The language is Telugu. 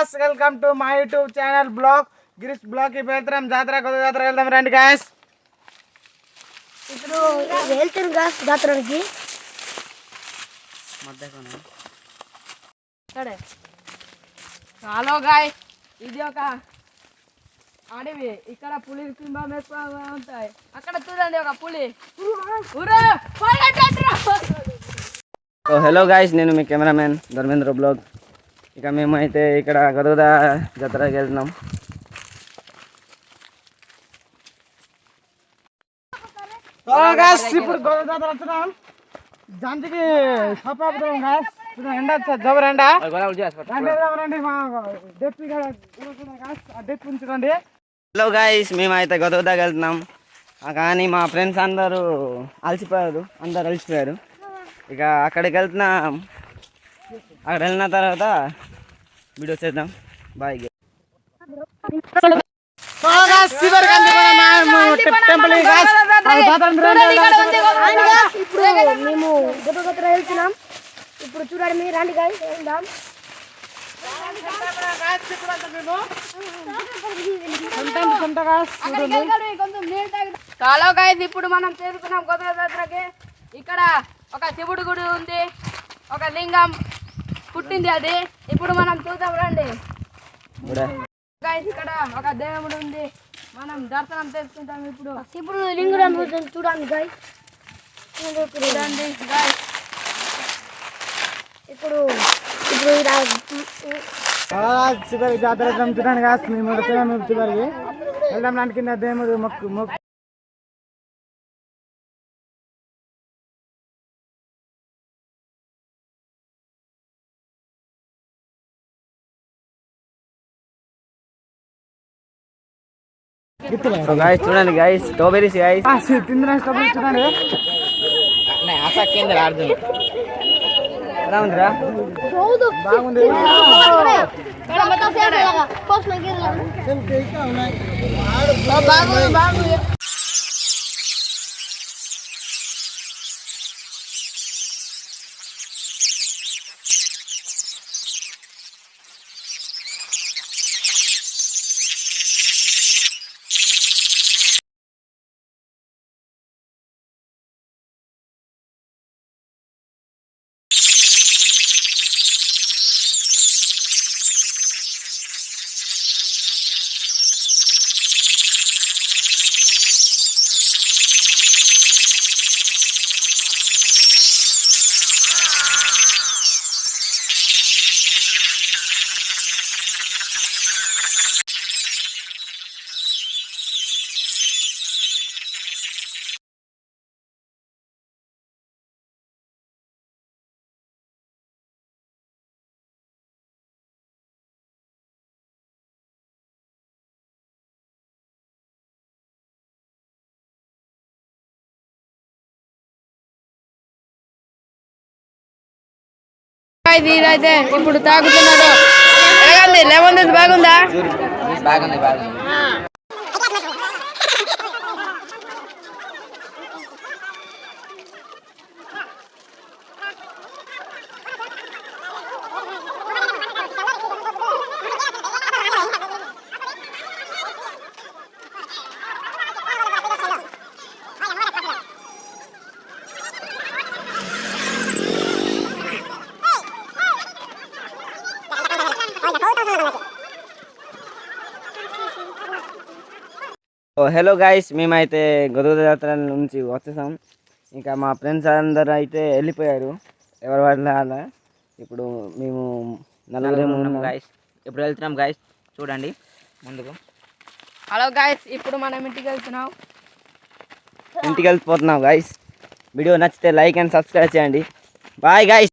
Guys, welcome to my YouTube channel blog Girish blog. వెళ్తున్నాం జాతర, కొత్త జాతర వెళ్దాం రండి గాయ్స్. ఇప్పుడు వెళ్తాను గాయ్స్ జాతరకి. హలో గాయ్స్, ఇది ఒక అడవి. ఇక్కడ పులి సింహం ఎక్కువ ఉంటాయి. అక్కడ చూడండి ఒక పులి. హలో గాయ్స్, నేను మీ కెమెరామెన్ ధర్మేంద్ర బ్లాగ్. ఇక మేము అయితే ఇక్కడ గదగద జాతరకి వెళ్తున్నాం. ఇప్పుడు గొడవ జాతర వచ్చినాం. జంతికి సపాపుతాం గాయ్స్. ఎండ జబర్ ఎండ రండి. మా డెప్పి డెప్పి ఉంచుకోండి. హలో గాయ్స్, మేమైతే గదగదకి వెళ్తున్నాం. కానీ మా ఫ్రెండ్స్ అందరూ అలసిపోయారు. ఇక అక్కడికి వెళ్తున్నాం. అక్కడ వెళ్ళిన తర్వాత వీడియో చేద్దాం. బాయ్. ఇప్పుడు మేము గొప్ప వెళ్తున్నాం. ఇప్పుడు చూడండి మీరు రండి గాయ్స్ వెళ్దాం. హలో గాయ్స్, ఇప్పుడు మనం చేరుకున్నాం కొత్త జాతరకి. ఇక్కడ ఒక శివుడు గుడి ఉంది, ఒక లింగం పుట్టింది. అది ఇప్పుడు మనం చూద్దాం రండి గాయ్స్. ఇక్కడ ఒక దేవుడు ఉంది, మనం దర్శనం చేసుకుంటాం. ఇప్పుడు లింగం చూడండి గాయ్స్. చూడండి గాయ్స్. ఇప్పుడు చివరి జాతర చూడండి గాయ్స్. మేము చివరికి వెళ్దాం. దాని కింద దేవుడు మొక్కు చూడండి గాయ్స్, స్ట్రాబెరీస్ గాయ్స్. తిందిన స్ట్రాబెరీ చూడండి. ఎలా ఉందిరా? బాగుంది. ఇదైతే ఇప్పుడు తాగుతున్నాడు. లెమన్ జ్యూస్ బాగుందా? బాగుంది. హలో గాయ్స్, మేమైతే గదగద జాతర నుంచి వచ్చేసాం. ఇంకా మా ఫ్రెండ్స్ అందరూ అయితే వెళ్ళిపోయారు ఎవరి వాళ్ళ. ఇప్పుడు మేము నలుగురు గాయ్స్ ఇప్పుడు వెళ్తున్నాం గాయ్స్. చూడండి ముందుకు. హలో గాయ్స్, ఇప్పుడు మనం ఇంటికి వెళ్ళిపోతున్నాం గాయ్స్. వీడియో నచ్చితే లైక్ అండ్ సబ్స్క్రైబ్ చేయండి. Bye guys.